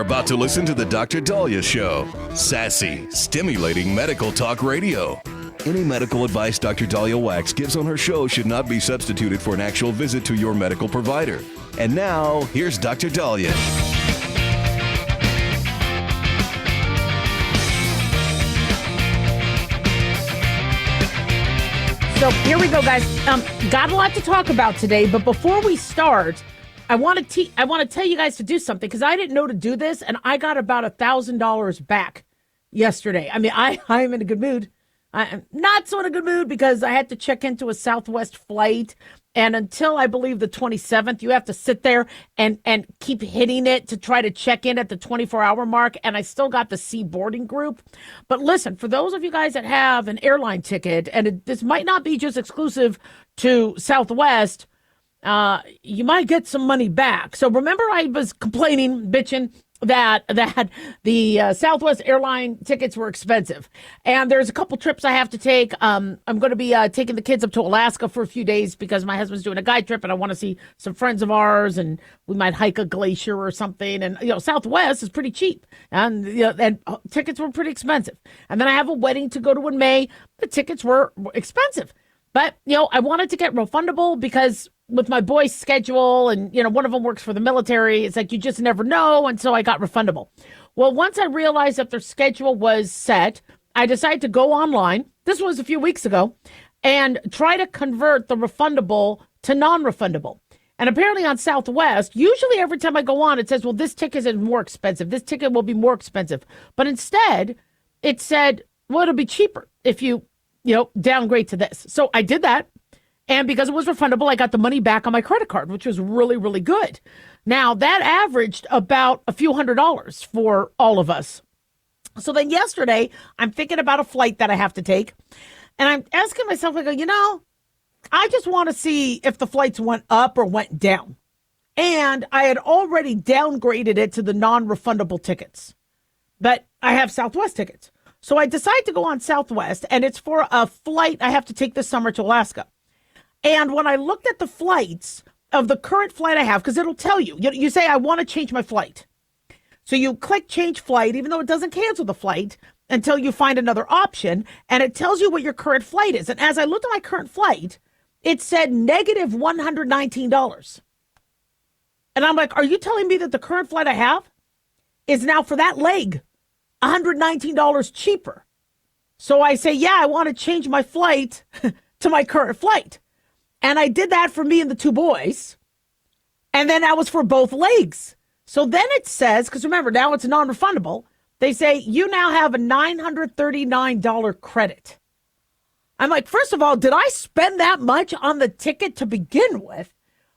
about to listen to the Dr. Dahlia Show. Sassy, stimulating medical talk radio. Any medical advice Dr. Dahlia Wax gives on her show should not be substituted for an actual visit to your medical provider. And now, here's Dr. Dahlia. So here we go, guys. Got a lot to talk about today, but before we start, I want to tell you guys to do something because I didn't know to do this, and I got about $1,000 back yesterday. I mean, I'm in a good mood. I'm not so in a good mood because I had to check into a Southwest flight, and until I believe the 27th, you have to sit there and keep hitting it to try to check in at the 24-hour mark, and I still got the C boarding group. But listen, for those of you guys that have an airline ticket, and this might not be just exclusive to Southwest, you might get some money back. So remember I was complaining, bitching, that the Southwest airline tickets were expensive. And there's a couple trips I have to take. I'm going to be taking the kids up to Alaska for a few days because my husband's doing a guide trip and I want to see some friends of ours, and we might hike a glacier or something. And, Southwest is pretty cheap, and, and tickets were pretty expensive. And then I have a wedding to go to in May. The tickets were expensive. But, I wanted to get refundable because with my boys' schedule, and, one of them works for the military, it's like you just never know. And so I got refundable. Well, once I realized that their schedule was set, I decided to go online. This was a few weeks ago, and try to convert the refundable to non-refundable. And apparently on Southwest, usually every time I go on, it says, well, this ticket is more expensive. This ticket will be more expensive. But instead, it said, well, it'll be cheaper if you downgrade to this. So I did that. And because it was refundable, I got the money back on my credit card, which was really, really good. Now, that averaged about a few $100s for all of us. So then yesterday, I'm thinking about a flight that I have to take. And I'm asking myself, I go, I just want to see if the flights went up or went down. And I had already downgraded it to the non-refundable tickets. But I have Southwest tickets. So I decide to go on Southwest, and it's for a flight I have to take this summer to Alaska. And when I looked at the flights of the current flight I have, because it'll tell you, you say, I want to change my flight. So you click change flight, even though it doesn't cancel the flight until you find another option. And it tells you what your current flight is. And as I looked at my current flight, it said negative $119. And I'm like, are you telling me that the current flight I have is now for that leg $119 cheaper? So I say, yeah, I want to change my flight to my current flight. And I did that for me and the two boys. And then that was for both legs. So then it says, because remember, now it's non-refundable. They say, you now have a $939 credit. I'm like, first of all, did I spend that much on the ticket to begin with?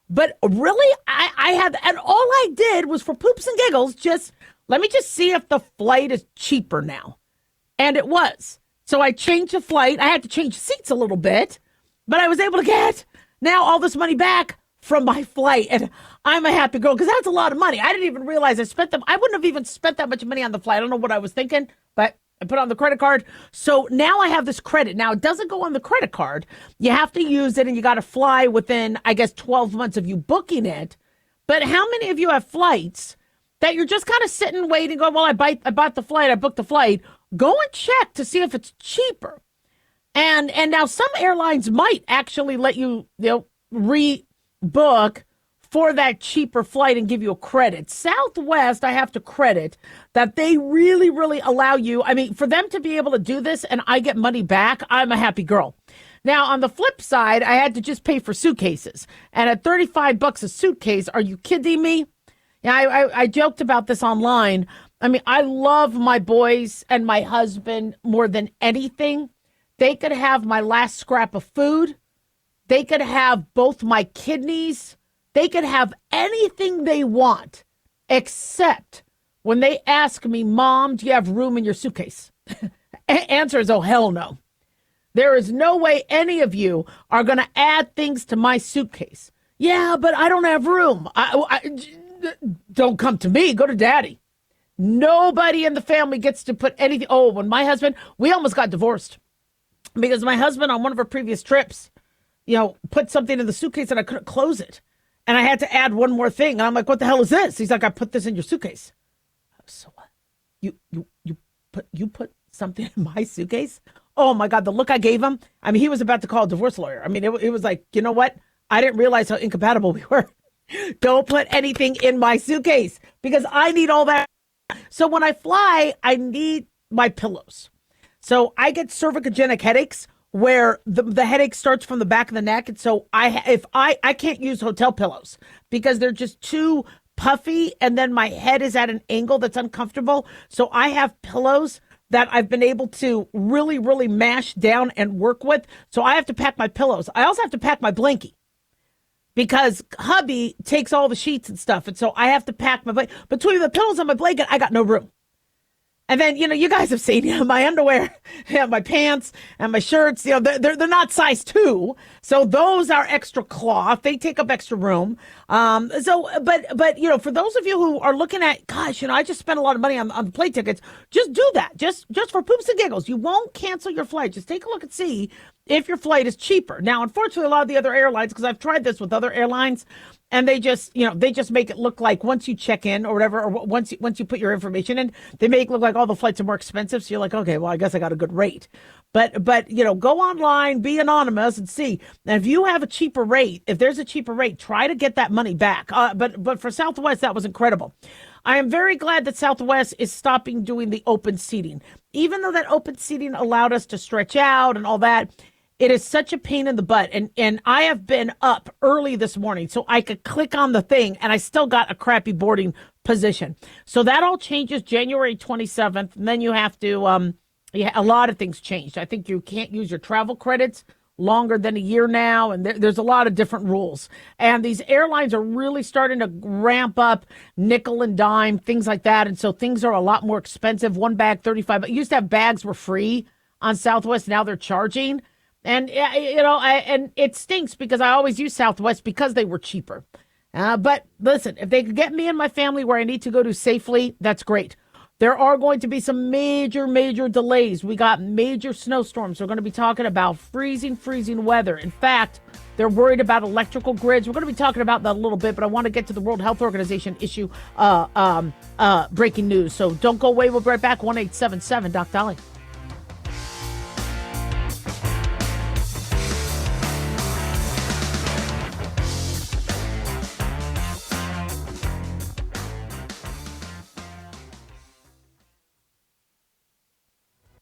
But really, I had, and all I did was for poops and giggles, let me just see if the flight is cheaper now. And it was. So I changed the flight. I had to change seats a little bit, but I was able to get now all this money back from my flight. And I'm a happy girl because that's a lot of money. I didn't even realize I spent them. I wouldn't have even spent that much money on the flight. I don't know what I was thinking, but I put on the credit card. So now I have this credit. Now it doesn't go on the credit card. You have to use it and you got to fly within, 12 months of you booking it. But how many of you have flights that you're just kind of sitting, waiting, going, well, I bought the flight, I booked the flight. Go and check to see if it's cheaper. And now some airlines might actually let you, rebook for that cheaper flight and give you a credit. Southwest, I have to credit that they really, really allow you. I mean, for them to be able to do this and I get money back, I'm a happy girl. Now, on the flip side, I had to just pay for suitcases. And at $35 a suitcase, are you kidding me? Yeah, I joked about this online. I mean, I love my boys and my husband more than anything. They could have my last scrap of food. They could have both my kidneys. They could have anything they want, except when they ask me, Mom, do you have room in your suitcase? Answer is, oh, hell no. There is no way any of you are going to add things to my suitcase. Yeah, but I don't have room. Don't come to me. Go to Daddy. Nobody in the family gets to put anything. Oh, when my husband, we almost got divorced because my husband on one of our previous trips, put something in the suitcase and I couldn't close it. And I had to add one more thing. And I'm like, what the hell is this? He's like, I put this in your suitcase. So what? You put something in my suitcase? Oh my God, the look I gave him. I mean, he was about to call a divorce lawyer. I mean, it was like, you know what? I didn't realize how incompatible we were. Don't put anything in my suitcase because I need all that. So when I fly, I need my pillows. So I get cervicogenic headaches where the headache starts from the back of the neck. And so I can't use hotel pillows because they're just too puffy. And then my head is at an angle that's uncomfortable. So I have pillows that I've been able to really, really mash down and work with. So I have to pack my pillows. I also have to pack my blankie because hubby takes all the sheets and stuff. And so I have to pack my blanket. Between the pillows and my blanket, I got no room. And then, you guys have seen my underwear, my pants and my shirts, they're not size 2. So those are extra cloth. They take up extra room. But for those of you who are looking at, gosh, I just spent a lot of money on the plane tickets. Just do that. Just for poops and giggles. You won't cancel your flight. Just take a look and see if your flight is cheaper. Now, unfortunately, a lot of the other airlines, because I've tried this with other airlines, and they just make it look like once you check in or whatever, or once you put your information in, they make it look like all the flights are more expensive. So you're like, okay, well, I guess I got a good rate. But go online, be anonymous, and see. And if you have a cheaper rate, if there's a cheaper rate, try to get that money back. But for Southwest, that was incredible. I am very glad that Southwest is stopping doing the open seating. Even though that open seating allowed us to stretch out and all that, it is such a pain in the butt. And I have been up early this morning so I could click on the thing and I still got a crappy boarding position. So that all changes January 27th. And then you have to, a lot of things changed. I think you can't use your travel credits longer than a year now. And there's a lot of different rules. And these airlines are really starting to ramp up nickel and dime, things like that. And so things are a lot more expensive. One bag, $35. Used to have bags were free on Southwest. Now they're charging. And, and it stinks because I always use Southwest because they were cheaper. But listen, if they could get me and my family where I need to go to safely, that's great. There are going to be some major, major delays. We got major snowstorms. We're going to be talking about freezing weather. In fact, they're worried about electrical grids. We're going to be talking about that a little bit, but I want to get to the World Health Organization issue, breaking news. So don't go away. We'll be right back. 1-877 Doc Dolly.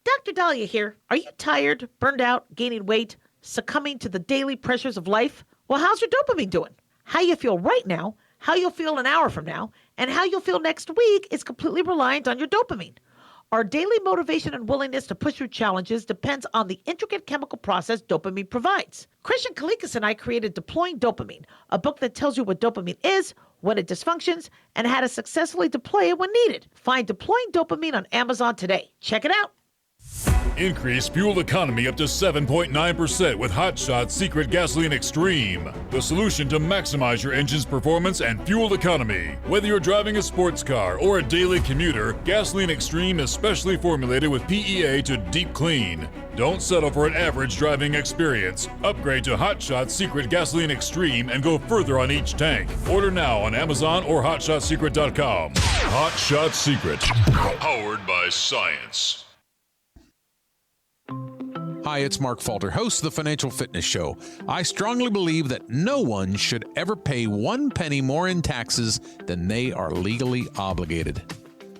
Dr. Dahlia here. Are you tired, burned out, gaining weight, succumbing to the daily pressures of life? Well, how's your dopamine doing? How you feel right now, how you'll feel an hour from now, and how you'll feel next week is completely reliant on your dopamine. Our daily motivation and willingness to push through challenges depends on the intricate chemical process dopamine provides. Christian Kalikas and I created Deploying Dopamine, a book that tells you what dopamine is, when it dysfunctions, and how to successfully deploy it when needed. Find Deploying Dopamine on Amazon today. Check it out. Increase fuel economy up to 7.9% with Hot Shot Secret Gasoline Extreme, the solution to maximize your engine's performance and fuel economy. Whether you're driving a sports car or a daily commuter, Gasoline Extreme is specially formulated with PEA to deep clean. Don't settle for an average driving experience. Upgrade to Hot Shot Secret Gasoline Extreme and go further on each tank. Order now on Amazon or HotShotSecret.com. Hot Shot Secret, powered by science. Hi, it's Mark Falter, host of the Financial Fitness Show. I strongly believe that no one should ever pay 1 penny more in taxes than they are legally obligated.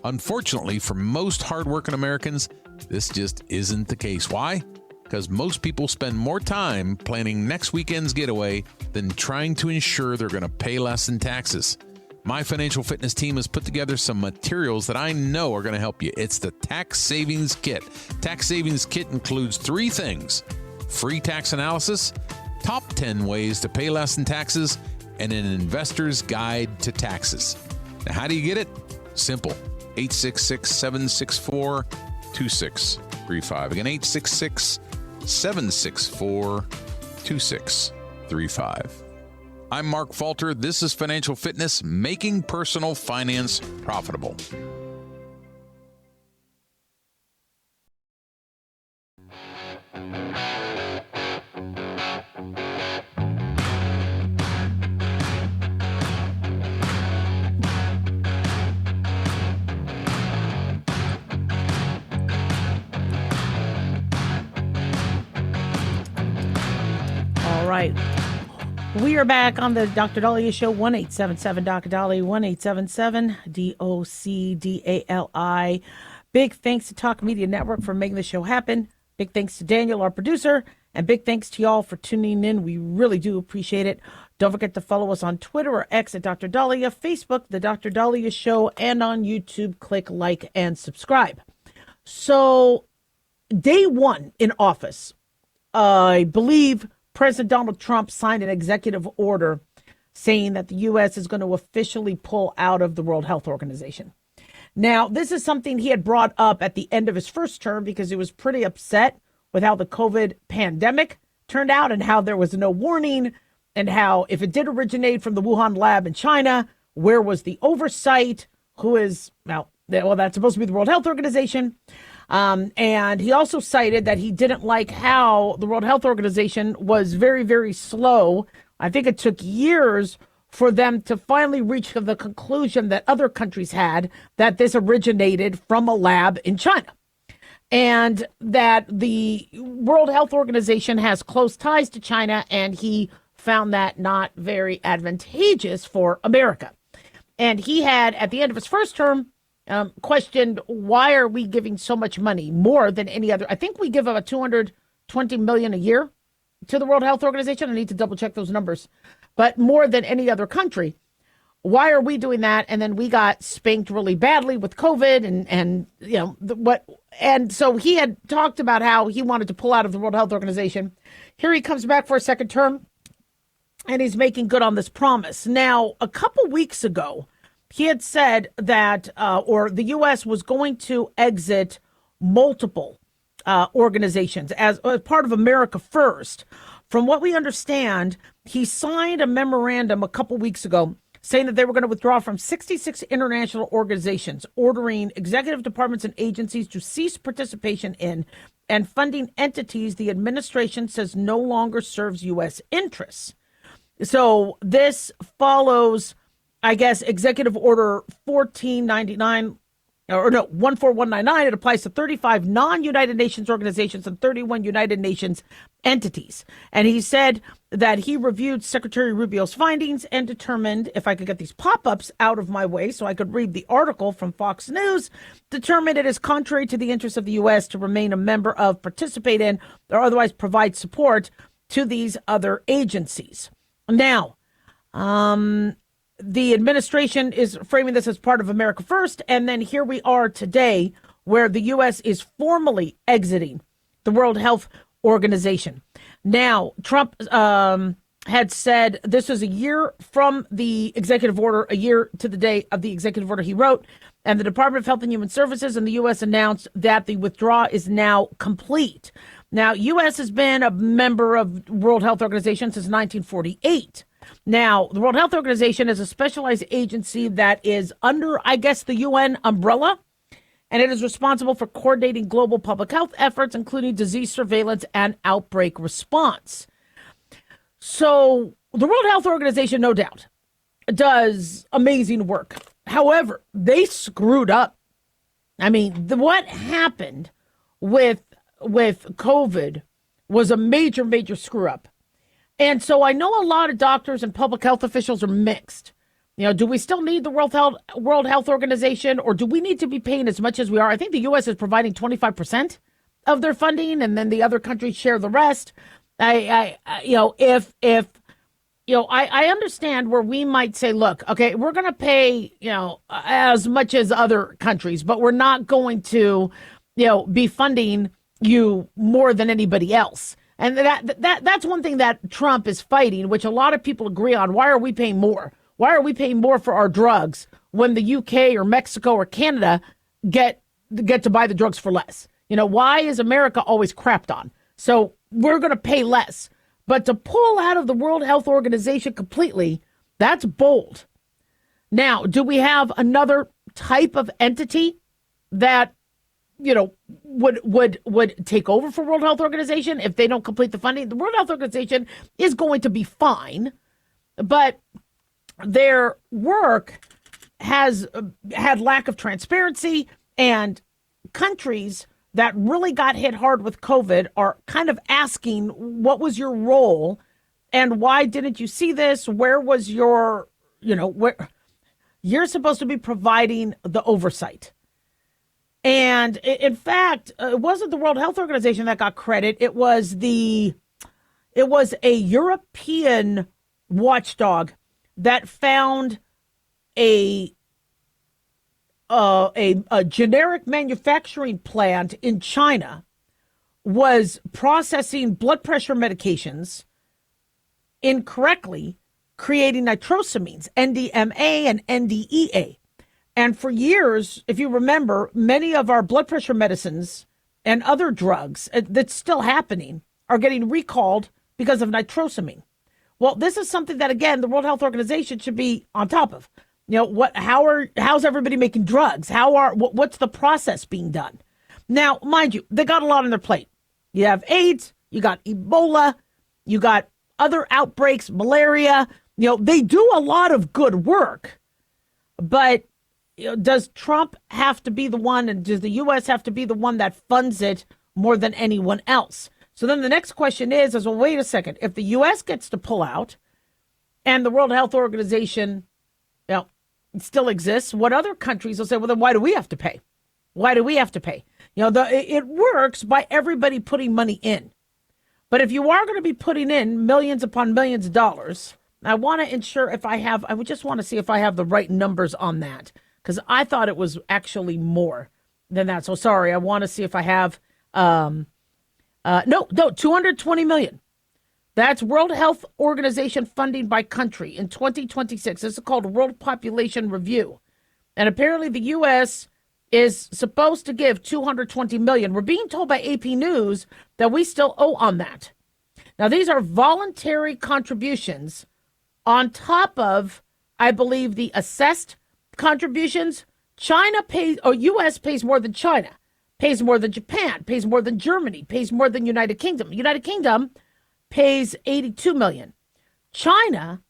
Unfortunately, for most hardworking Americans, this just isn't the case. Why? Because most people spend more time planning next weekend's getaway than trying to ensure they're going to pay less in taxes. My financial fitness team has put together some materials that I know are going to help you. It's the Tax Savings Kit. Tax Savings Kit includes 3 things: free tax analysis, top 10 ways to pay less in taxes, and an investor's guide to taxes. Now, how do you get it? Simple. 866-764-2635. Again, 866-764-2635. I'm Mark Falter. This is Financial Fitness, making personal finance profitable. right. We are back on the Dr. Dahlia Show, 1-877 Dr. Dahlia, 1-877 DOCDALI. Big thanks to Talk Media Network for making the show happen. Big thanks to Daniel, our producer, and big thanks to y'all for tuning in. We really do appreciate it. Don't forget to follow us on Twitter or X at Dr. Dahlia, Facebook, The Dr. Dahlia Show, and on YouTube. Click like and subscribe. So, day one in office, I believe President Donald Trump signed an executive order saying that the U.S. is going to officially pull out of the World Health Organization. Now, this is something he had brought up at the end of his first term because he was pretty upset with how the COVID pandemic turned out and how there was no warning and how if it did originate from the Wuhan lab in China, where was the oversight? Who is, well, that's supposed to be the World Health Organization. And he also cited that he didn't like how the World Health Organization was very, very slow. I think it took years for them to finally reach the conclusion that other countries had that this originated from a lab in China. And that the World Health Organization has close ties to China, and he found that not very advantageous for America. And he had, at the end of his first term, questioned, why are we giving so much money, more than any other? I think we give about $220 million a year to the World Health Organization. I need to double check those numbers, but more than any other country. Why are we doing that? And then we got spanked really badly with COVID and you know, and so he had talked about how he wanted to pull out of the World Health Organization. Here he comes back for a second term, and he's making good on this promise. Now, a couple weeks ago, he had said that, or the U.S. was going to exit multiple organizations as part of America First. From what we understand, he signed a memorandum a couple weeks ago saying that they were going to withdraw from 66 international organizations, ordering executive departments and agencies to cease participation in and funding entities the administration says no longer serves U.S. interests. So this follows, I guess, Executive Order 14199. It applies to 35 non-United Nations organizations and 31 United Nations entities. And he said that he reviewed Secretary Rubio's findings and determined, if I could get these pop-ups out of my way so I could read the article from Fox News, determined it is contrary to the interests of the U.S. to remain a member of, participate in, or otherwise provide support to these other agencies. Now, the administration is framing this as part of America First, and then here we are today where the U.S. is formally exiting the World Health Organization. Now, Trump had said this was a year from the executive order, a year to the day of the executive order he wrote, and the Department of Health and Human Services and the U.S. announced that the withdrawal is now complete. Now, U.S. has been a member of World Health Organization since 1948. Now, the World Health Organization is a specialized agency that is under, I guess, the UN umbrella, and it is responsible for coordinating global public health efforts, including disease surveillance and outbreak response. So the World Health Organization, no doubt, does amazing work. However, they screwed up. I mean, what happened with COVID was a major, major screw up. And so I know a lot of doctors and public health officials are mixed. You know, do we still need the World Health Organization, or do we need to be paying as much as we are? I think the U.S. is providing 25% of their funding, and then the other countries share the rest. I understand where we might say, look, okay, we're going to pay, as much as other countries, but we're not going to, be funding you more than anybody else. And that's one thing that Trump is fighting, which a lot of people agree on. Why are we paying more? Why are we paying more for our drugs when the UK or Mexico or Canada get to buy the drugs for less? Why is America always crapped on? So we're going to pay less. But to pull out of the World Health Organization completely, that's bold. Now, do we have another type of entity that would take over for World Health Organization if they don't complete the funding? The World Health Organization is going to be fine, but their work has had lack of transparency, and countries that really got hit hard with COVID are kind of asking, what was your role And why didn't you see this? Where was your, where you're supposed to be providing the oversight? And in fact, it wasn't the World Health Organization that got credit. It was a European watchdog that found a generic manufacturing plant in China was processing blood pressure medications incorrectly, creating nitrosamines, NDMA and NDEA. And for years, if you remember, many of our blood pressure medicines and other drugs that's still happening are getting recalled because of nitrosamine. Well, this is something that, again, the World Health Organization should be on top of. How's everybody making drugs? What's the process being done? Now, mind you, they got a lot on their plate. You have AIDS, you got Ebola, you got other outbreaks, malaria. They do a lot of good work, but does Trump have to be the one, and does the U.S. have to be the one that funds it more than anyone else? So then the next question is, well, wait a second. If the U.S. gets to pull out and the World Health Organization still exists, what other countries will say, well, then why do we have to pay? Why do we have to pay? It works by everybody putting money in. But if you are going to be putting in millions upon millions of dollars, I want to ensure I would just want to see if I have the right numbers on that, because I thought it was actually more than that. So sorry, I want to see if I have, 220 million. That's World Health Organization funding by country in 2026. This is called World Population Review. And apparently the U.S. is supposed to give 220 million. We're being told by AP News that we still owe on that. Now, these are voluntary contributions on top of, I believe, the assessed contributions. China pays, or U.S. pays more than China, pays more than Japan, pays more than Germany, pays more than United Kingdom. United Kingdom pays 82 million. China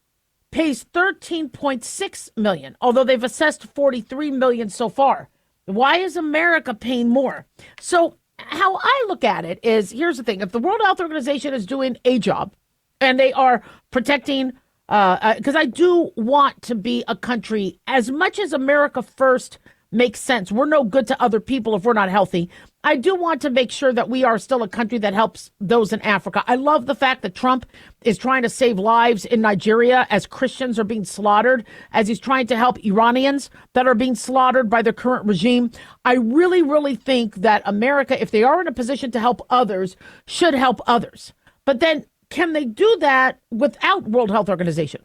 pays 13.6 million, although they've assessed 43 million so far. Why is America paying more? So how I look at it is, here's the thing. If the World Health Organization is doing a job and they are protecting, because I do want to be a country, as much as America first makes sense. We're no good to other people if we're not healthy. I do want to make sure that we are still a country that helps those in Africa. I love the fact that Trump is trying to save lives in Nigeria as Christians are being slaughtered, as he's trying to help Iranians that are being slaughtered by the current regime. I really, really think that America, if they are in a position to help others, should help others. But then can they do that without World Health Organization?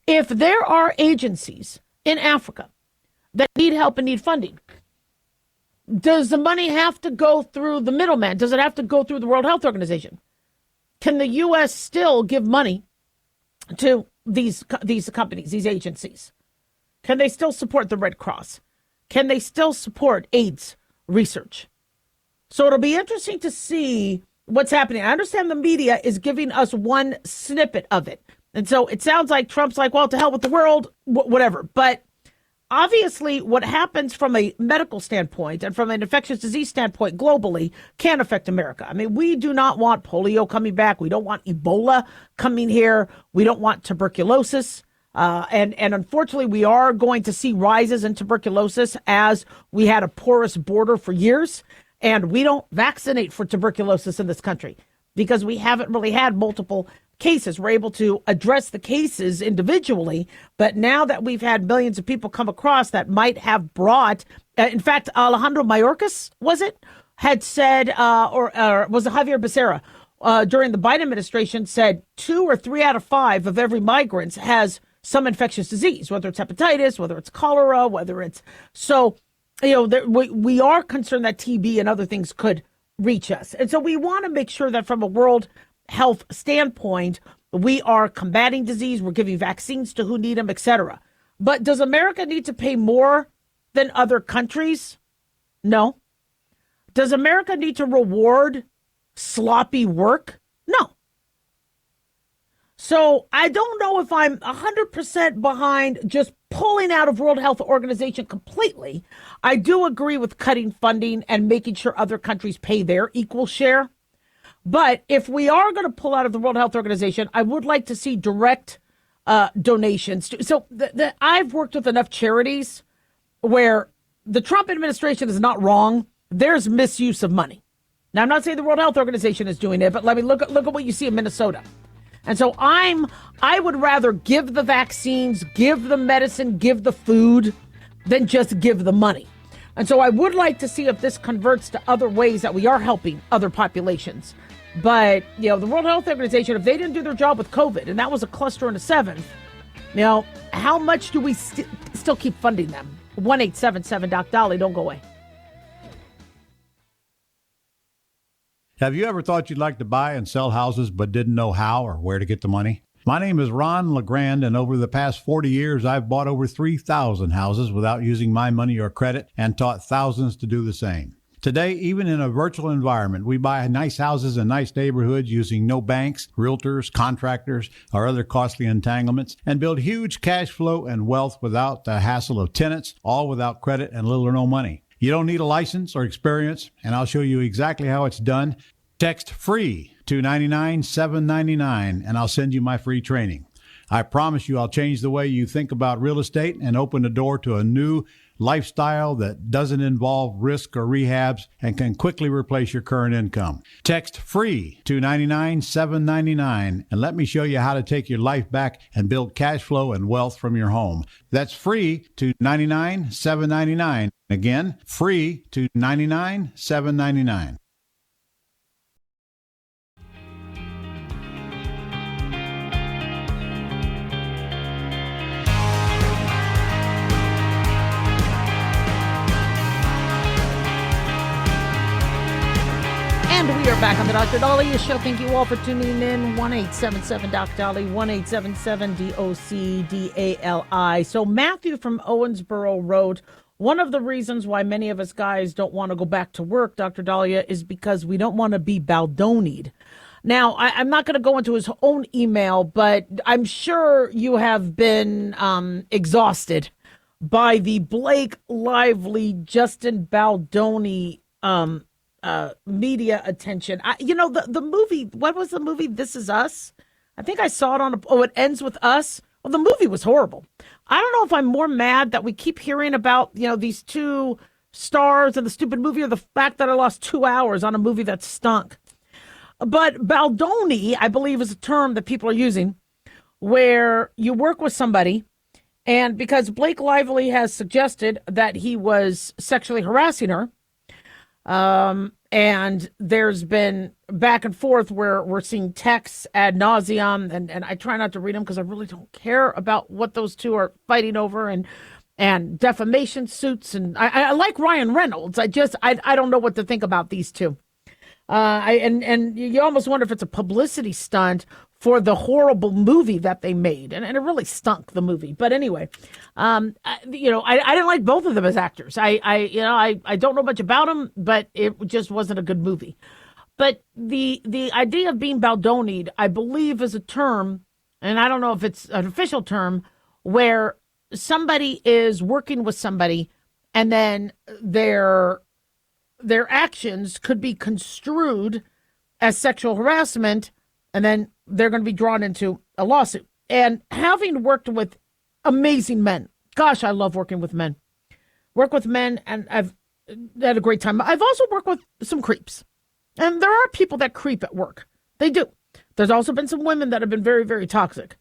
If there are agencies in Africa that need help and need funding, does the money have to go through the middleman? Does it have to go through the World Health Organization? Can the U.S. still give money to these companies, these agencies? Can they still support the Red Cross? Can they still support AIDS research? So it'll be interesting to see what's happening. I understand the media is giving us one snippet of it. And so it sounds like Trump's like, well, to hell with the world, whatever. But obviously, what happens from a medical standpoint and from an infectious disease standpoint globally can affect America. I mean, we do not want polio coming back. We don't want Ebola coming here. We don't want tuberculosis. And unfortunately, we are going to see rises in tuberculosis as we had a porous border for years. And we don't vaccinate for tuberculosis in this country because we haven't really had multiple cases. We're able to address the cases individually, but now that we've had millions of people come across that might have brought, in fact, Alejandro Mayorkas, had said, or was it Javier Becerra, during the Biden administration said 2 or 3 out of 5 of every migrant has some infectious disease, whether it's hepatitis, whether it's cholera, whether it's, so, we are concerned that TB and other things could reach us. And so we want to make sure that from a world health standpoint, we are combating disease, we're giving vaccines to who need them, etc. But does America need to pay more than other countries? No. Does America need to reward sloppy work? No. So I don't know if I'm 100% behind just pulling out of World Health Organization completely. I do agree with cutting funding and making sure other countries pay their equal share. But if we are going to pull out of the World Health Organization, I would like to see direct donations. So I've worked with enough charities where the Trump administration is not wrong. There's misuse of money. Now, I'm not saying the World Health Organization is doing it, but let me look at what you see in Minnesota. And so I would rather give the vaccines, give the medicine, give the food than just give the money. And so I would like to see if this converts to other ways that we are helping other populations. But, the World Health Organization, if they didn't do their job with COVID, and that was a cluster in the 7th, how much do we still keep funding them? 1-877-DOC-DOLLY, don't go away. Have you ever thought you'd like to buy and sell houses but didn't know how or where to get the money? My name is Ron LeGrand, and over the past 40 years, I've bought over 3,000 houses without using my money or credit and taught thousands to do the same. Today, even in a virtual environment, we buy nice houses in nice neighborhoods using no banks, realtors, contractors, or other costly entanglements, and build huge cash flow and wealth without the hassle of tenants, all without credit and little or no money. You don't need a license or experience, and I'll show you exactly how it's done. Text FREE to 99799, and I'll send you my free training. I promise you I'll change the way you think about real estate and open the door to a new lifestyle that doesn't involve risk or rehabs and can quickly replace your current income. Text FREE to 99799 and let me show you how to take your life back and build cash flow and wealth from your home. That's FREE to 99799. Again, FREE to 99799. And we are back on the Dr. Dahlia Show. Thank you all for tuning in. 1-877-DOC-DALI, 1-877-DOC-DALI. So Matthew from Owensboro wrote, one of the reasons why many of us guys don't want to go back to work, Dr. Dahlia, is because we don't want to be Baldonied. Now, I'm not going to go into his own email, but I'm sure you have been exhausted by the Blake Lively, Justin Baldoni media attention. The movie, what was the movie? This Is Us. I think I saw it It Ends With Us. Well, the movie was horrible. I don't know if I'm more mad that we keep hearing about, these two stars of the stupid movie or the fact that I lost 2 hours on a movie that stunk. But Baldoni, I believe, is a term that people are using where you work with somebody, and because Blake Lively has suggested that he was sexually harassing her, and there's been back and forth where we're seeing texts ad nauseum, and I try not to read them because I really don't care about what those two are fighting over, and defamation suits. And I like Ryan Reynolds. I don't know what to think about these two. And you almost wonder if it's a publicity stunt for the horrible movie that they made. And it really stunk, the movie. But anyway, I didn't like both of them as actors. I don't know much about them, but it just wasn't a good movie. But the idea of being Baldonied, I believe, is a term, and I don't know if it's an official term, where somebody is working with somebody and then their actions could be construed as sexual harassment, and then they're going to be drawn into a lawsuit. And having worked with amazing men, gosh, I love working with men. Work with men, and I've had a great time. I've also worked with some creeps. And there are people that creep at work. They do. There's also been some women that have been very, very toxic.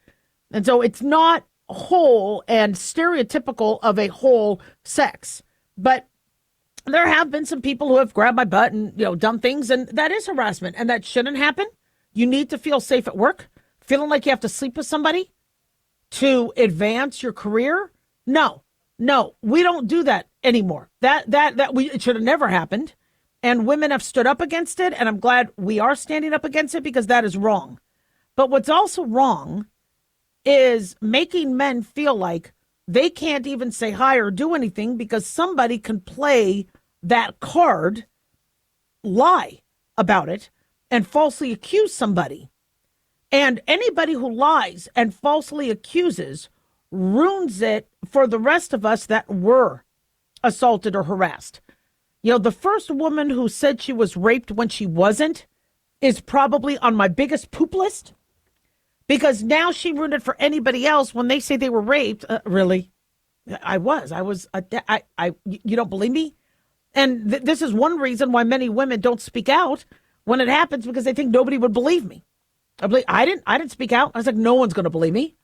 And so it's not whole and stereotypical of a whole sex. But there have been some people who have grabbed my butt and, done things, and that is harassment, and that shouldn't happen. You need to feel safe at work. Feeling like you have to sleep with somebody to advance your career? No, we don't do that anymore. It should have never happened. And women have stood up against it, and I'm glad we are standing up against it because that is wrong. But what's also wrong is making men feel like they can't even say hi or do anything because somebody can play that card, lie about it, and falsely accuse somebody. And anybody who lies and falsely accuses ruins it for the rest of us that were assaulted or harassed. The first woman who said she was raped when she wasn't is probably on my biggest poop list, because now she ruined it for anybody else when they say they were raped. Really? I was. You don't believe me? And this is one reason why many women don't speak out when it happens, because they think nobody would believe me. I didn't speak out. I was like, no one's going to believe me.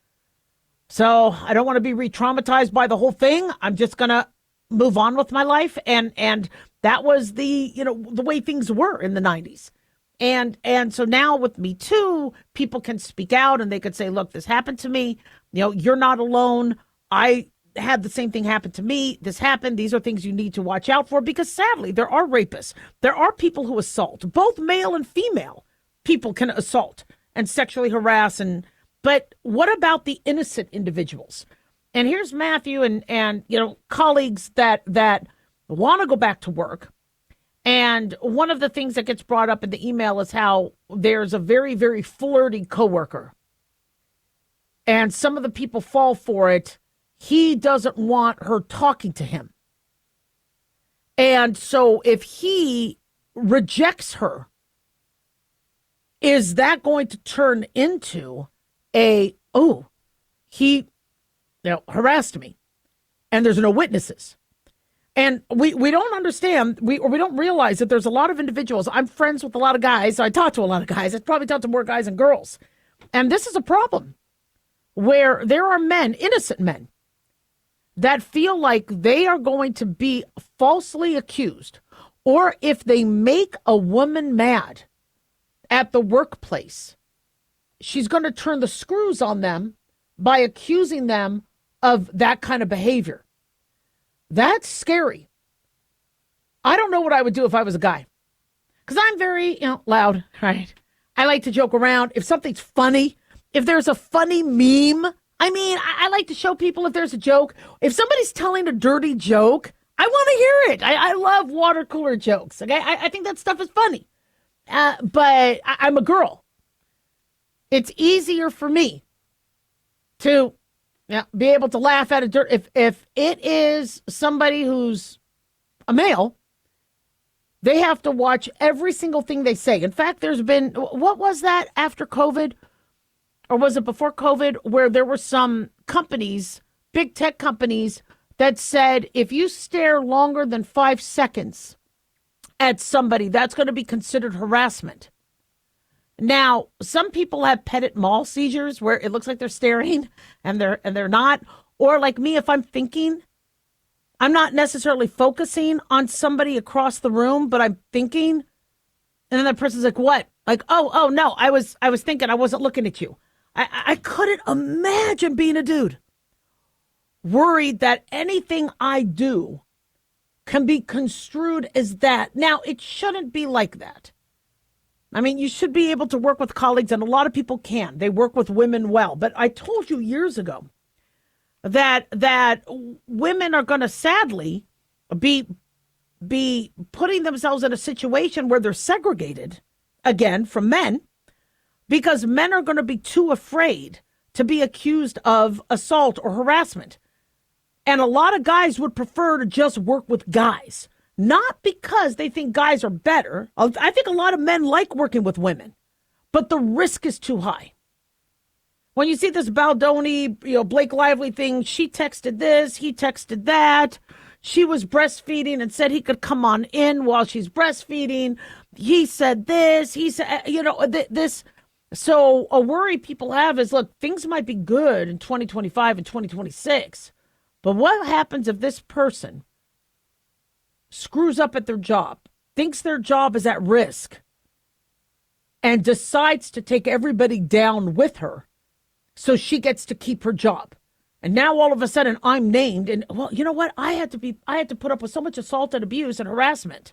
So I don't want to be re-traumatized by the whole thing. I'm just going to move on with my life. And that was the way things were in the 90s. And so now with Me Too, people can speak out and they could say, look, this happened to me. You're not alone. I had the same thing happen to me. This happened. These are things you need to watch out for, because sadly, there are rapists. There are people who assault. Both male and female people can assault and sexually harass. But what about the innocent individuals? And here's Matthew and colleagues that want to go back to work. And one of the things that gets brought up in the email is how there's a very, very flirty coworker. And some of the people fall for it. He doesn't want her talking to him. And so if he rejects her, is that going to turn into he harassed me, and there's no witnesses? And we don't understand, we don't realize that there's a lot of individuals. I'm friends with a lot of guys. So I talk to a lot of guys. I probably talk to more guys than girls. And this is a problem where there are men, innocent men, that feel like they are going to be falsely accused, or if they make a woman mad at the workplace, she's going to turn the screws on them by accusing them of that kind of behavior. That's scary. I don't know what I would do if I was a guy, because I'm very loud, right? I like to joke around. If something's funny, if there's a funny meme, I like to show people if there's a joke. If somebody's telling a dirty joke, I want to hear it. I love water cooler jokes. Okay, I think that stuff is funny. But I'm a girl. It's easier for me to be able to laugh at it. If it is somebody who's a male, they have to watch every single thing they say. In fact, there's been, what was that after COVID? Or was it before COVID, where there were some companies, big tech companies, that said if you stare longer than 5 seconds at somebody, that's going to be considered harassment. Now, some people have petit mal seizures where it looks like they're staring and they're not. Or like me, if I'm thinking, I'm not necessarily focusing on somebody across the room, but I'm thinking, and then that person's like, what? Like, oh no, I was thinking, I wasn't looking at you. I couldn't imagine being a dude worried that anything I do can be construed as that. Now, it shouldn't be like that. You should be able to work with colleagues, and a lot of people can. They work with women well. But I told you years ago that women are going to sadly be putting themselves in a situation where they're segregated again from men, because men are going to be too afraid to be accused of assault or harassment. And a lot of guys would prefer to just work with guys, not because they think guys are better. I think a lot of men like working with women, but the risk is too high. When you see this Baldoni, Blake Lively thing, she texted this, he texted that. She was breastfeeding and said he could come on in while she's breastfeeding. He said this, he said, this. So a worry people have is, look, things might be good in 2025 and 2026, but what happens if this person screws up at their job, thinks their job is at risk, and decides to take everybody down with her so she gets to keep her job? And now all of a sudden I'm named, and well, you know what? I had to put up with so much assault and abuse and harassment,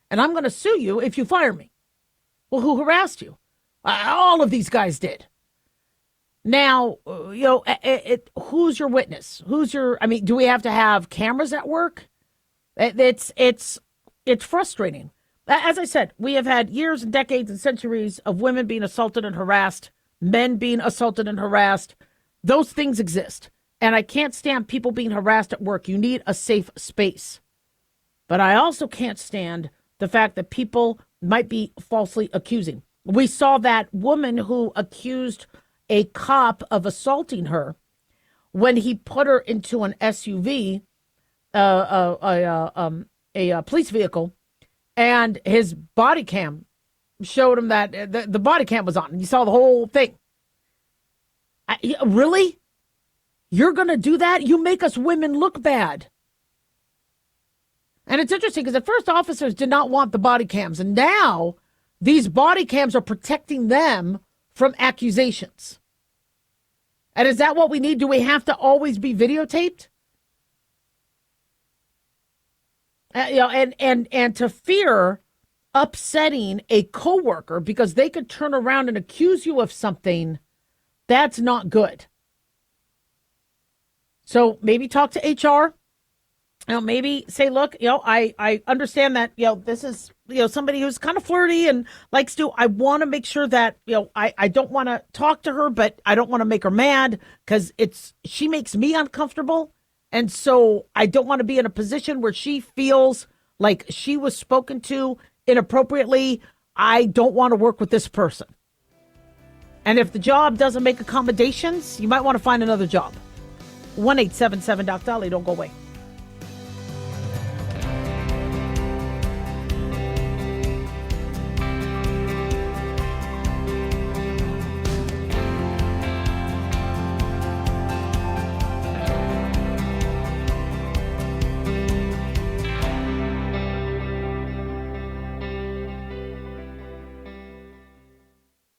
and I'm going to sue you if you fire me. Well, who harassed you? All of these guys did. Now, who's your witness? Do we have to have cameras at work? It's frustrating. As I said, we have had years and decades and centuries of women being assaulted and harassed, men being assaulted and harassed. Those things exist. And I can't stand people being harassed at work. You need a safe space. But I also can't stand the fact that people might be falsely accusing. We saw that woman who accused a cop of assaulting her when he put her into an SUV, a police vehicle, and his body cam showed him that the body cam was on. And you saw the whole thing. Really? You're going to do that? You make us women look bad. And it's interesting because at first officers did not want the body cams. And now these body cams are protecting them from accusations. And is that what we need? Do we have to always be videotaped? And to fear upsetting a coworker because they could turn around and accuse you of something, that's not good. So maybe talk to HR. Maybe say, look, I understand that, this is, somebody who's kind of flirty and likes to, I want to make sure that, I don't want to talk to her, but I don't want to make her mad because she makes me uncomfortable. And so I don't want to be in a position where she feels like she was spoken to inappropriately. I don't want to work with this person. And if the job doesn't make accommodations, you might want to find another job. 1-877-Doc-Dolly. Don't go away.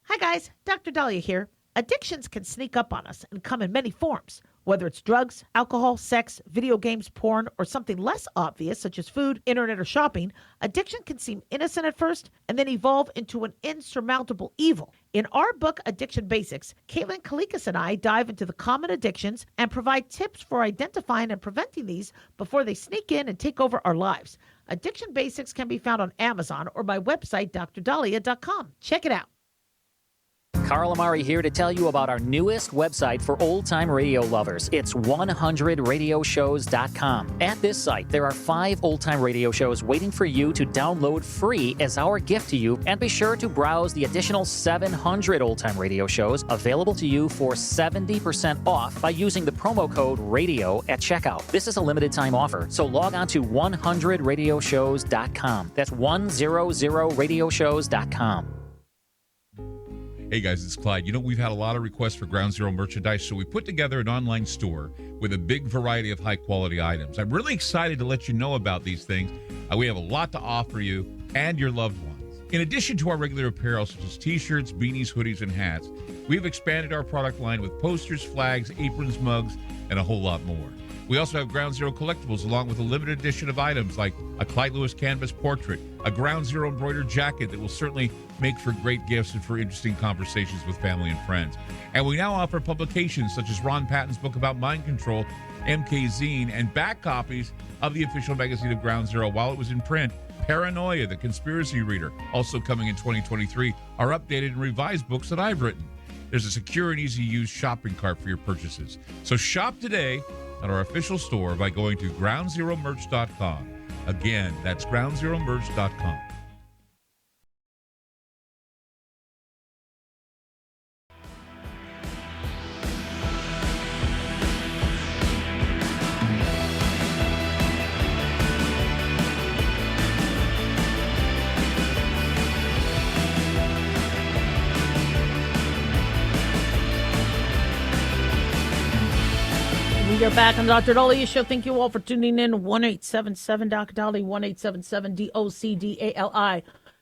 Hi guys, Dr. Dahlia here. Addictions can sneak up on us and come in many forms, whether it's drugs, alcohol, sex, video games, porn, or something less obvious such as food, internet, or shopping. Addiction can seem innocent at first and then evolve into an insurmountable evil. In our book, Addiction Basics, Caitlin Kalikas and I dive into the common addictions and provide tips for identifying and preventing these before they sneak in and take over our lives. Addiction Basics can be found on Amazon or my website, drdahlia.com. Check it out. Carl Amari here to tell you about our newest website for old-time radio lovers. It's 100radioshows.com. At this site, there are 5 old-time radio shows waiting for you to download free as our gift to you, and be sure to browse the additional 700 old-time radio shows available to you for 70% off by using the promo code RADIO at checkout. This is a limited-time offer, so log on to 100radioshows.com. That's 100radioshows.com. Hey guys, it's Clyde. We've had a lot of requests for Ground Zero merchandise, so we put together an online store with a big variety of high-quality items. I'm really excited to let you know about these things. We have a lot to offer you and your loved ones. In addition to our regular apparel, such as t-shirts, beanies, hoodies, and hats, we've expanded our product line with posters, flags, aprons, mugs, and a whole lot more. We also have Ground Zero collectibles along with a limited edition of items like a Clyde Lewis canvas portrait, a Ground Zero embroidered jacket that will certainly make for great gifts and for interesting conversations with family and friends. And we now offer publications such as Ron Patton's book about mind control, MK Zine, and back copies of the official magazine of Ground Zero while it was in print. Paranoia, the Conspiracy Reader, also coming in 2023, are updated and revised books that I've written. There's a secure and easy-to-use shopping cart for your purchases. So shop today at our official store by going to groundzeromerch.com. Again, that's groundzeromerch.com. You're back on Dr. Dahlia Show. Thank you all for tuning in. 1-877-Doc-Dolly, 1-877-DOCDALI.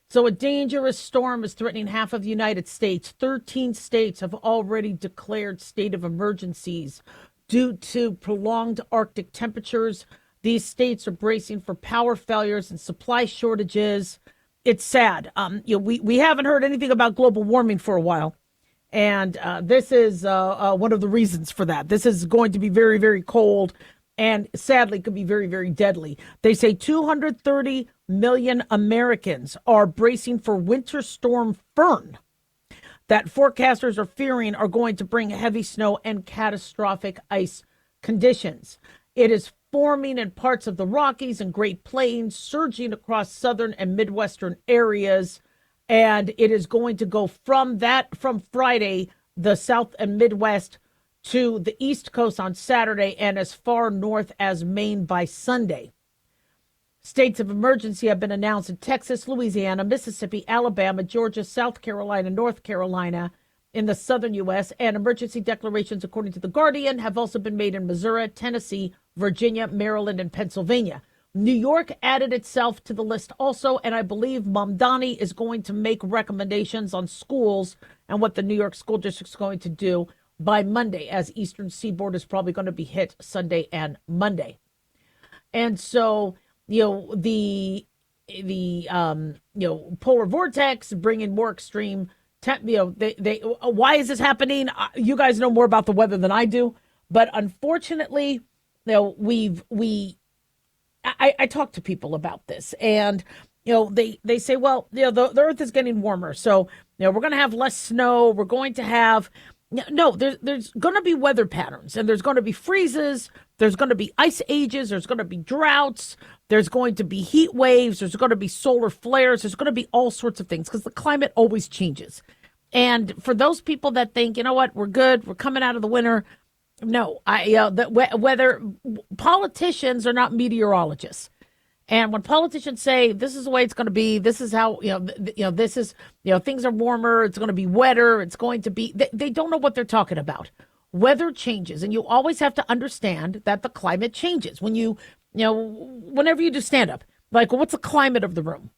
So a dangerous storm is threatening half of the United States. 13 states have already declared state of emergencies due to prolonged Arctic temperatures. These states are bracing for power failures and supply shortages. It's sad. We haven't heard anything about global warming for a while. And this is one of the reasons for that. This is going to be very, very cold and sadly could be very, very deadly. They say 230 million Americans are bracing for Winter Storm Fern that forecasters are fearing are going to bring heavy snow and catastrophic ice conditions. It is forming in parts of the Rockies and Great Plains, surging across southern and Midwestern areas. And it is going to go from Friday, the South and Midwest, to the East Coast on Saturday, and as far north as Maine by Sunday. States of emergency have been announced in Texas, Louisiana, Mississippi, Alabama, Georgia, South Carolina, North Carolina in the southern U.S., and emergency declarations, according to The Guardian, have also been made in Missouri, Tennessee, Virginia, Maryland, and Pennsylvania. New York added itself to the list also, and I believe Mamdani is going to make recommendations on schools and what the New York School District is going to do by Monday, as Eastern Seaboard is probably going to be hit Sunday and Monday. And so, the polar vortex bringing more extreme why is this happening? You guys know more about the weather than I do, but unfortunately, I talk to people about this, and they say, well, the earth is getting warmer, so we're going to have less snow. We're going to have there's going to be weather patterns, and there's going to be freezes. There's going to be ice ages. There's going to be droughts. There's going to be heat waves. There's going to be solar flares. There's going to be all sorts of things because the climate always changes. And for those people that think, you know what, we're good, we're coming out of the winter. No, whether politicians are not meteorologists. And when politicians say this is the way it's going to be, this is how, this is, things are warmer, it's going to be wetter, it's going to be, they don't know what they're talking about. Weather changes, and you always have to understand that the climate changes. When whenever you do stand up, like, what's the climate of the room?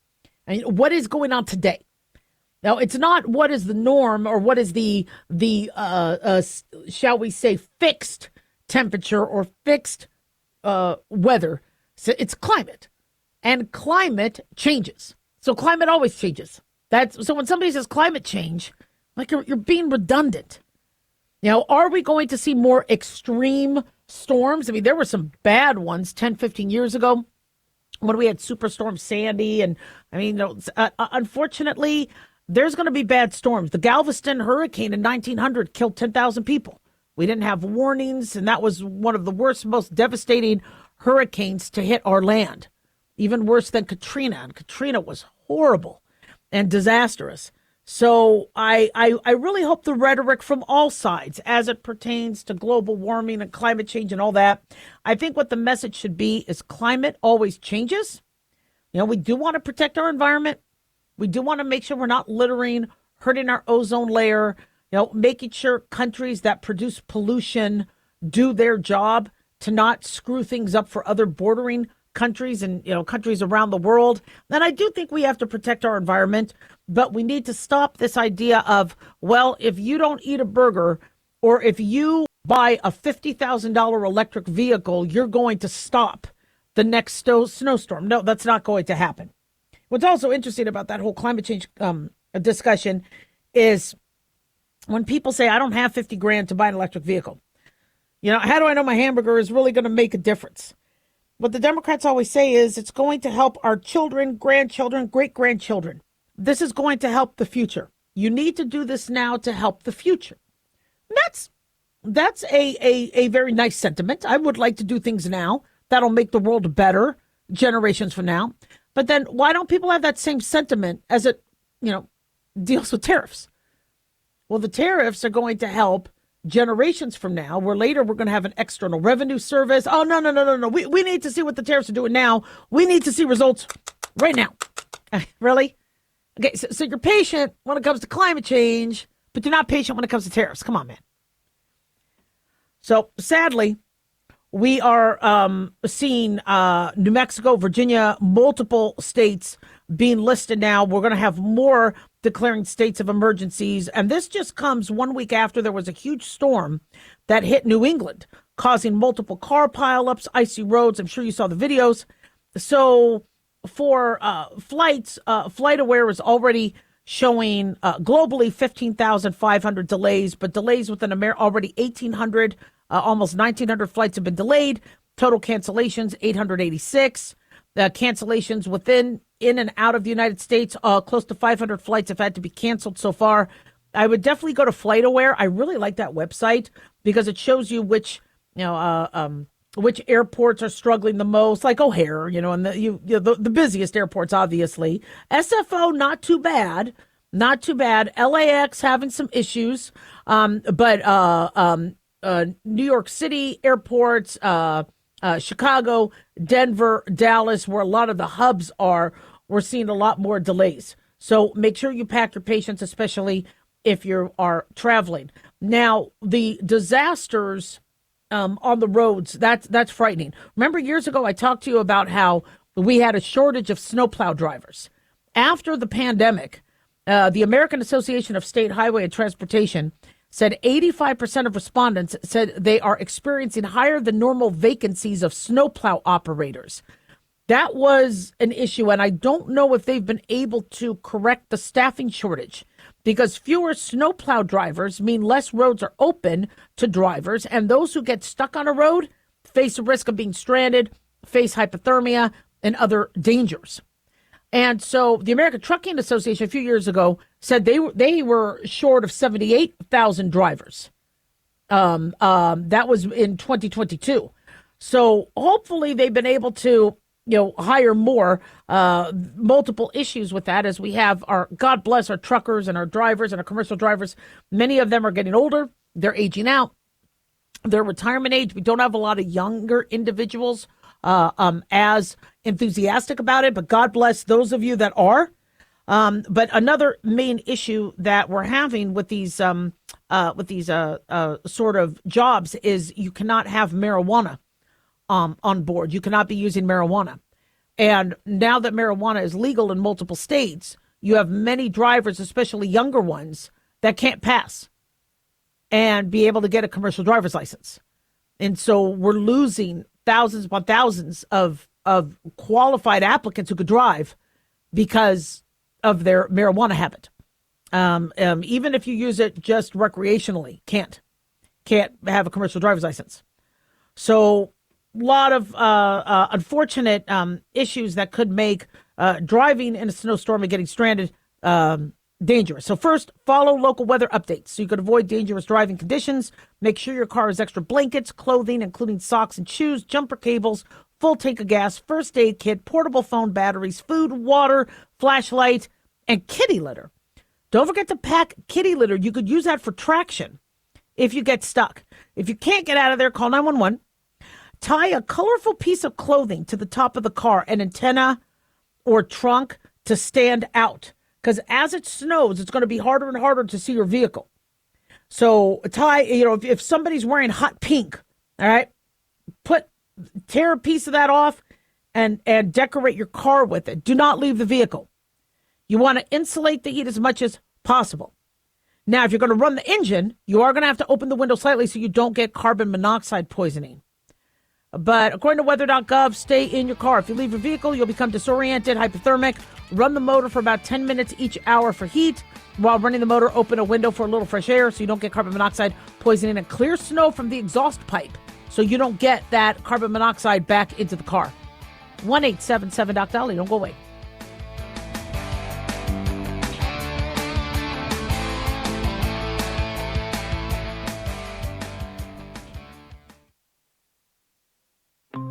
And what is going on today? Now, it's not what is the norm or what is the shall we say, fixed temperature or fixed weather. So it's climate. And climate changes. So climate always changes. So when somebody says climate change, like you're being redundant. Are we going to see more extreme storms? I mean, there were some bad ones 10, 15 years ago when we had Superstorm Sandy. And I mean, unfortunately, there's going to be bad storms. The Galveston hurricane in 1900 killed 10,000 people. We didn't have warnings, and that was one of the worst, most devastating hurricanes to hit our land. Even worse than Katrina, and Katrina was horrible and disastrous. So I really hope the rhetoric from all sides as it pertains to global warming and climate change and all that, I think what the message should be is climate always changes. We do want to protect our environment. We do want to make sure we're not littering, hurting our ozone layer, making sure countries that produce pollution do their job to not screw things up for other bordering countries and, countries around the world. And I do think we have to protect our environment, but we need to stop this idea of, well, if you don't eat a burger or if you buy a $50,000 electric vehicle, you're going to stop the next snowstorm. No, that's not going to happen. What's also interesting about that whole climate change discussion is when people say, I don't have 50 grand to buy an electric vehicle. How do I know my hamburger is really going to make a difference? What the Democrats always say is it's going to help our children, grandchildren, great-grandchildren. This is going to help the future. You need to do this now to help the future. That's a very nice sentiment. I would like to do things now that'll make the world better generations from now. But then why don't people have that same sentiment as it, deals with tariffs? Well, the tariffs are going to help generations from now, where later we're going to have an external revenue service. Oh, no. We need to see what the tariffs are doing now. We need to see results right now. Really? Okay, so you're patient when it comes to climate change, but you're not patient when it comes to tariffs. Come on, man. So sadly, we are seeing New Mexico, Virginia, multiple states being listed now. We're going to have more declaring states of emergencies. And this just comes 1 week after there was a huge storm that hit New England, causing multiple car pileups, icy roads. I'm sure you saw the videos. So for flights, FlightAware is already showing globally 15,500 delays, but delays within America, already 1,800, almost 1,900 flights have been delayed. Total cancellations, 886. Cancellations in and out of the United States, close to 500 flights have had to be canceled so far. I would definitely go to FlightAware. I really like that website because it shows you which which airports are struggling the most, like O'Hare, and the busiest airports, obviously. SFO, not too bad. Not too bad. LAX having some issues. But New York City airports, Chicago, Denver, Dallas, where a lot of the hubs are, we're seeing a lot more delays. So make sure you pack your patience, especially if you are traveling. Now, the disasters on the roads, that's frightening. Remember years ago, I talked to you about how we had a shortage of snowplow drivers. After the pandemic, the American Association of State Highway and Transportation said 85% of respondents said they are experiencing higher than normal vacancies of snowplow operators. That was an issue, and I don't know if they've been able to correct the staffing shortage, because fewer snowplow drivers mean less roads are open to drivers, and those who get stuck on a road face a risk of being stranded, face hypothermia, and other dangers. And so the American Trucking Association a few years ago said they were short of 78,000 drivers. That was in 2022. So hopefully they've been able to hire more. Multiple issues with that, as we have God bless our truckers and our drivers and our commercial drivers. Many of them are getting older. They're aging out. They're retirement age. We don't have a lot of younger individuals as enthusiastic about it, but God bless those of you that are. But another main issue that we're having with these sort of jobs is you cannot have marijuana on board. You cannot be using marijuana. And now that marijuana is legal in multiple states, you have many drivers, especially younger ones, that can't pass and be able to get a commercial driver's license. And so we're losing thousands upon thousands of qualified applicants who could drive because of their marijuana habit. Even if you use it just recreationally, can't have a commercial driver's license. So a lot of unfortunate issues that could make driving in a snowstorm and getting stranded dangerous. So first, follow local weather updates so you can avoid dangerous driving conditions. Make sure your car has extra blankets, clothing, including socks and shoes, jumper cables, full tank of gas, first aid kit, portable phone batteries, food, water, flashlight, and kitty litter. Don't forget to pack kitty litter. You could use that for traction if you get stuck. If you can't get out of there, call 911. Tie a colorful piece of clothing to the top of the car, an antenna or trunk to stand out. Because as it snows, it's going to be harder and harder to see your vehicle. So tie, if somebody's wearing hot pink, all right, tear a piece of that off and decorate your car with it. Do not leave the vehicle. You want to insulate the heat as much as possible. Now, if you're going to run the engine, you are going to have to open the window slightly so you don't get carbon monoxide poisoning. But according to weather.gov, stay in your car. If you leave your vehicle, you'll become disoriented, hypothermic. Run the motor for about 10 minutes each hour for heat. While running the motor, open a window for a little fresh air so you don't get carbon monoxide poisoning, and clear snow from the exhaust pipe so you don't get that carbon monoxide back into the car. 1-877-DOC-DOLLY. Don't go away.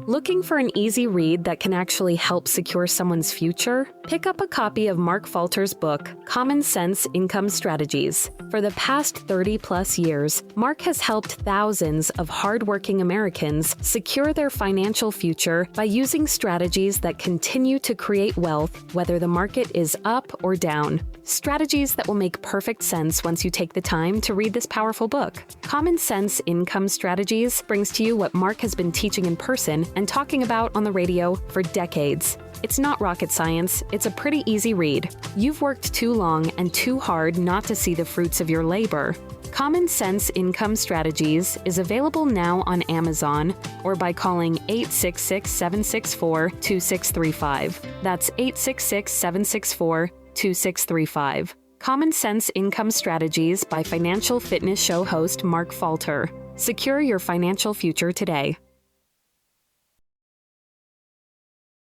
Looking for an easy read that can actually help secure someone's future? Pick up a copy of Mark Falter's book, Common Sense Income Strategies. For the past 30-plus years, Mark has helped thousands of hardworking Americans secure their financial future by using strategies that continue to create wealth, whether the market is up or down. Strategies that will make perfect sense once you take the time to read this powerful book. Common Sense Income Strategies brings to you what Mark has been teaching in person and talking about on the radio for decades. It's not rocket science, it's a pretty easy read. You've worked too long and too hard not to see the fruits of your labor. Common Sense Income Strategies is available now on Amazon or by calling 866-764-2635. That's 866-764-2635. Common Sense Income Strategies by Financial Fitness Show host Mark Falter. Secure your financial future today.